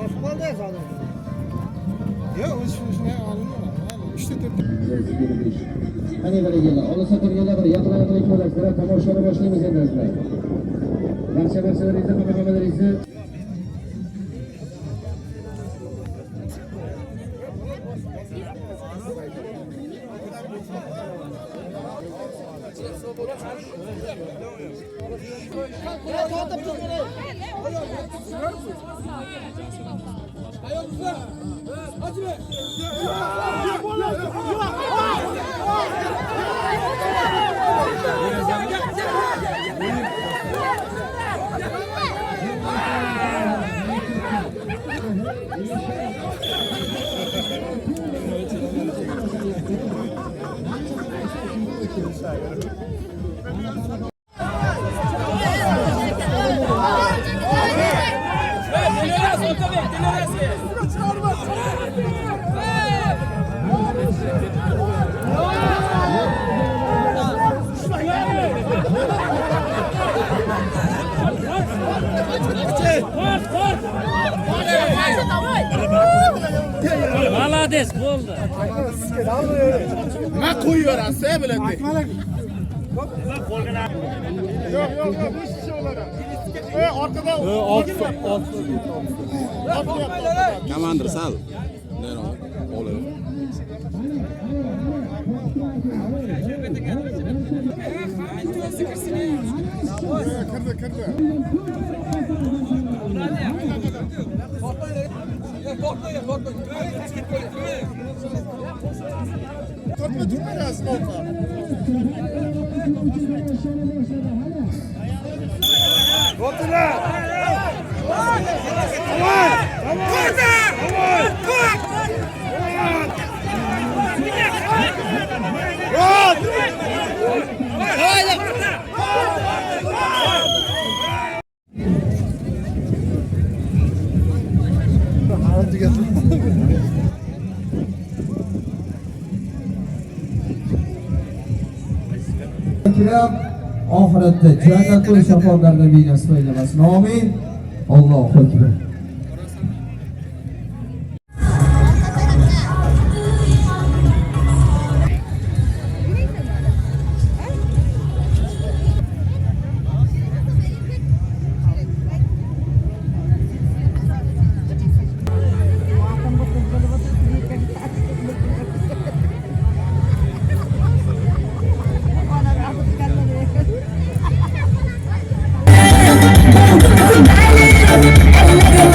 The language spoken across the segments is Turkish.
Korkmalı ya zaten. Yok, şuna alınıyor. İşte Hani böyle gel, onu satırganda bir yapılan ilk olarak sıra tomoshalarni boshlaymiz endi sizlar. Barcha narsalaringizni, hamma-hammalaringizni Malades bo'ldi. Nima qo'yaverasiz, biladi. Yo'q, bu ish oladi. Orqada Komandir sal. O'g'li. Kirdi. Korkma tutmayasın orta. Korkma! kiram oxiratda jannatul shafolarni nasib aylasin. Amin. Allohu akbar. Dale,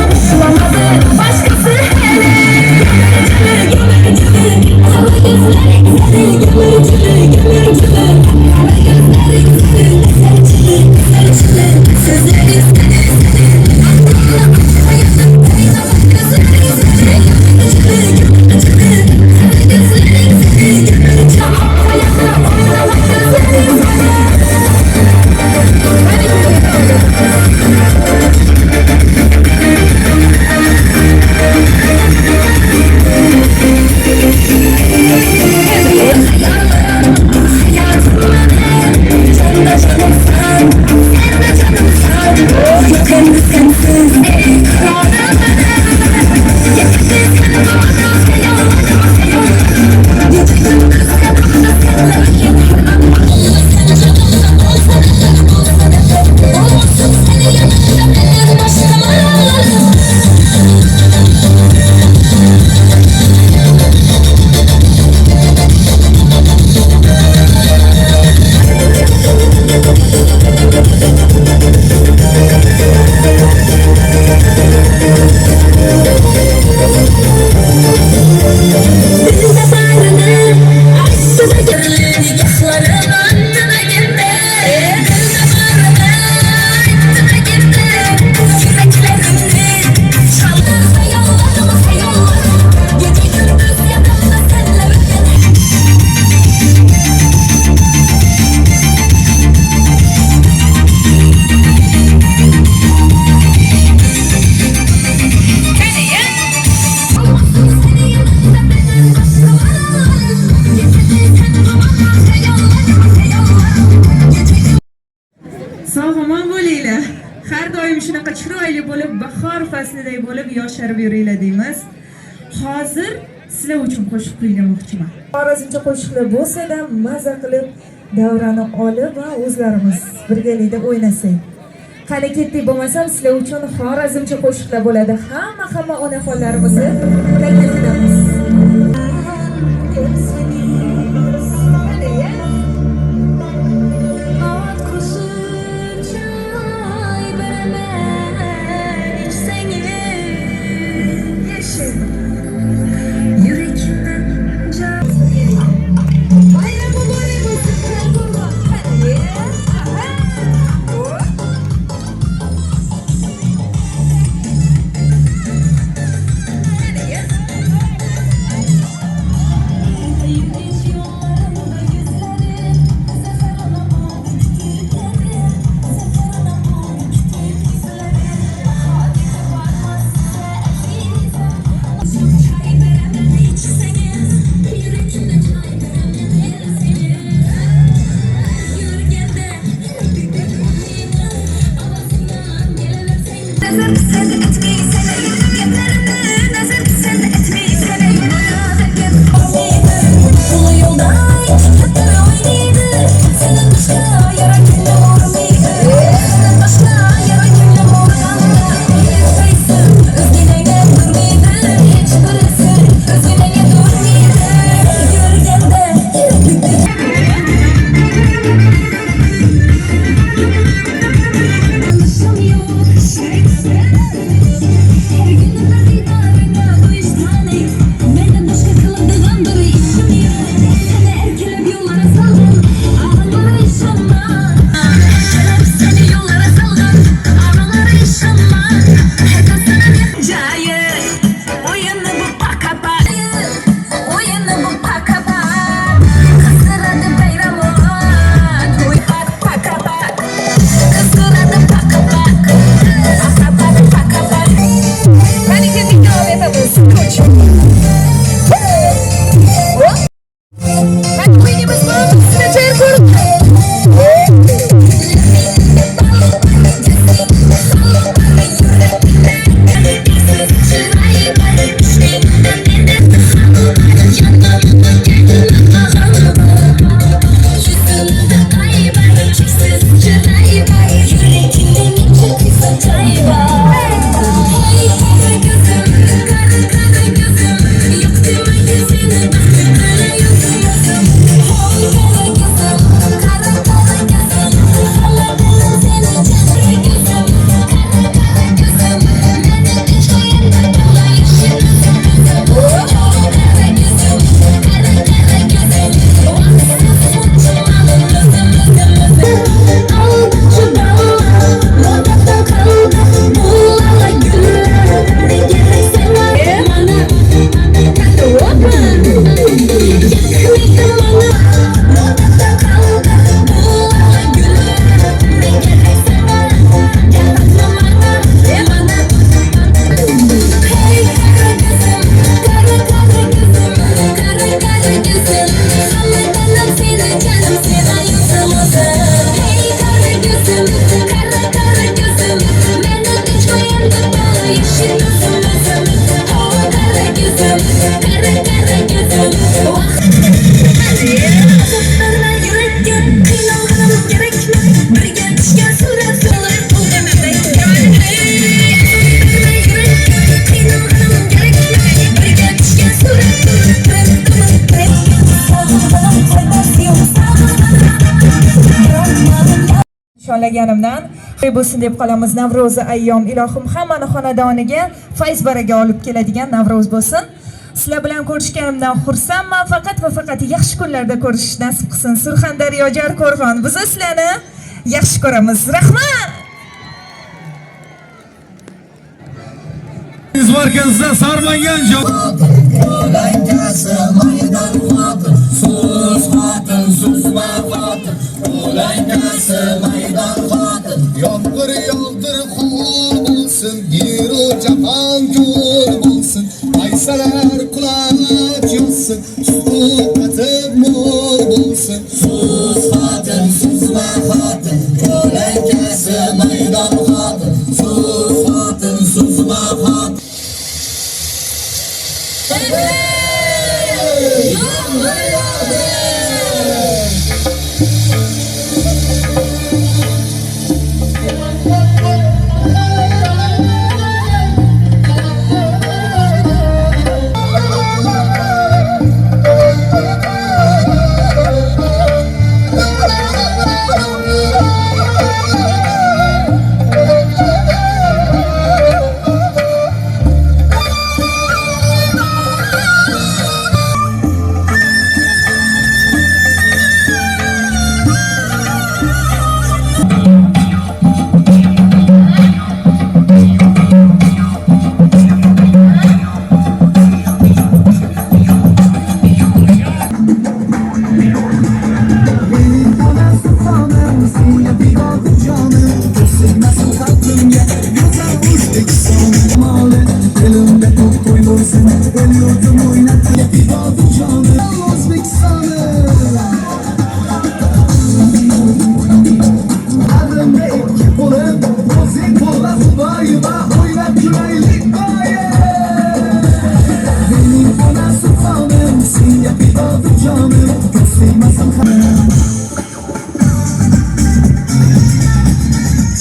faslidek bo'lib yosharib yuringlar deymiz. Hozir sizlar uchun qo'shiq kuylamoqchiman. Xorazmcha qo'shiqlar bo'lsa-da maza qilib davrani olib va o'zlarimiz birgalikda o'ynasak. Qani ketdik, bo'lmasam sizlar uchun xorazmcha qo'shiqlar bo'ladi. Hamma onaxonlarimizni taklif etamiz. Nishonlaganimdan bo'lsin deb qolamiz. Navro'zi ayyom ilohim hammani xonadoniga fayz baraka olib keladigan Navro'z bo'lsin. Sizlar bilan ko'rishganimdan xursandman. Faqat va faqat yaxshi kunlarda ko'rish nasib qilsin. Surxondaryo Jarqo'rg'on. Biz sizlarni yaxshi ko'ramiz. Rahmat. Siz varkenizda sarmangan joy. Yomg'ir yog'dir qor bo'lsin, yeru jahon ko'r bo'lsin, aysalar quloq yozsin, suhbati mo'r bo'lsin. So'z xotin, so'zma xotin, ko'lankasi maydon xotin, so'z xotin, so'zma xotin.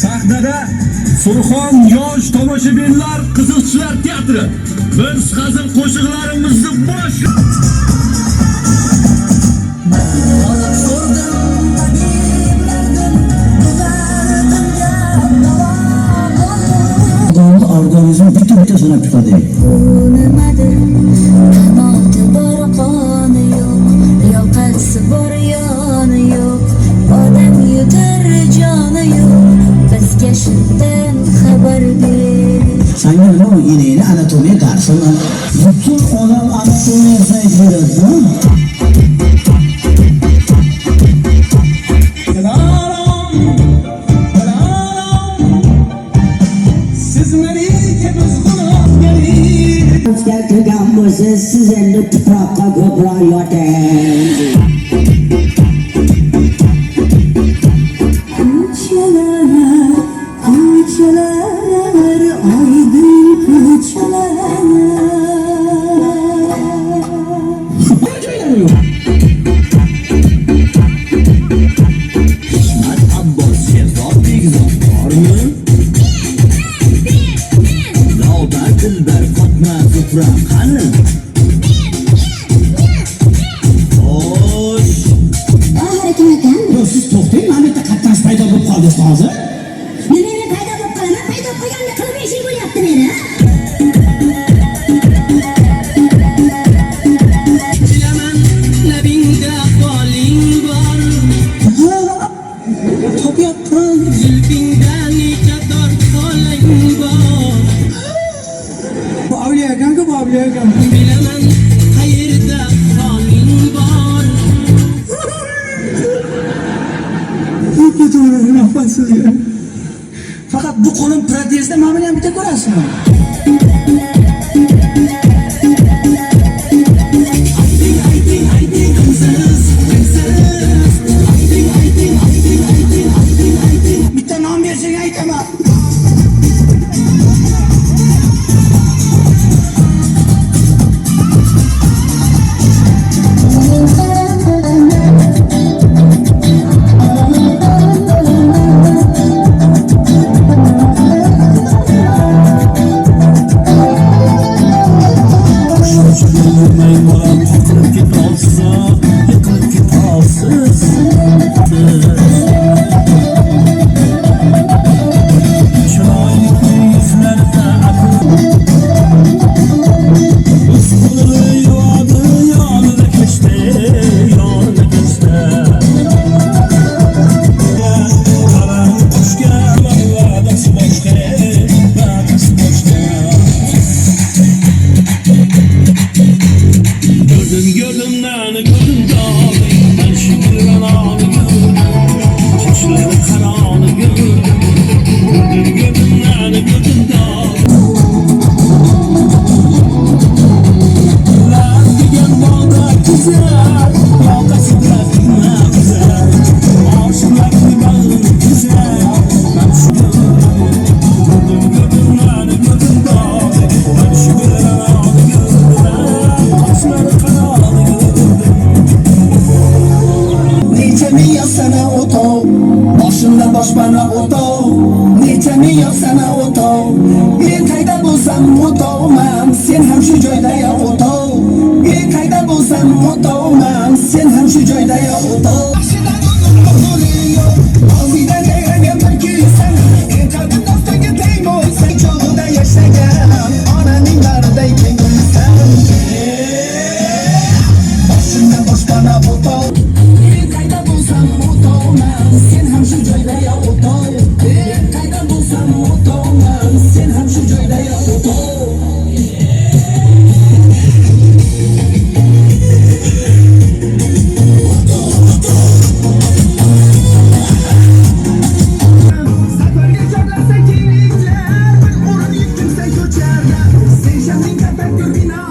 Sahnada Surxon yosh tomoshabinlar qiziqchilar teatri. Biz hazil qo'shiqlarimizni bosh organizm bitta sanab chiqadi. Nimadir qanoti bor qoni yo'q, yoqasi bor yoni yo'q, odam yutar joni yo'q, bizga shundan xabar ber. Sanga bu inayni anatomiya darsimi? Butun odam anatomiya sayt beradi. Keltirgan bo'lsangiz siz endi tuproqqa ko'proq yoting. Ko'chalar oydin ko'chalar. Hikmat Abbos Sherzod Begzod bormi? Lobar Dilbar Fatma Zufra qani? Xo'sh. Oxiri kim ekan? Yo siz to'xtang, mana bitta qatnas paydo bo'lib qoldi hozir. Nimani paydo bo'lib qolaman? Paydo qilganda qilib eshik bo'lyapti meni. Bilaman labingda qoling bor. Topyapman zulfingda nechador qoling bor. Bu avliya ekan-ku, bu avliya ekan. Bilaman qayerda qoling bor. Rahmat sizga. Faqat bu qo'lim protezda mana buni ham bitta ko'rasizmi? Bitta nom bersang aytaman. o'tovman, sen ham shu joyda ya o'tov. Qayda bo'lsam o'tovman, sen ham shu joyda ya o'tov. Oldingdan yayrab kelsan, qalbim daftaga tegmoysan, cho'g'ida yashagan onaning bag'riday kengaysan. Boshimda boshpana o'tov. Qayda bo'lsam o'tovman, sen ham shu joyda ya o'tov. Qayda bo'lsam o'tovman, sen ham shu joyda ya o'tov. Safarga chorlasa kelinglar, o'rin yetkazsa ko'charga. Sen shamning katta bino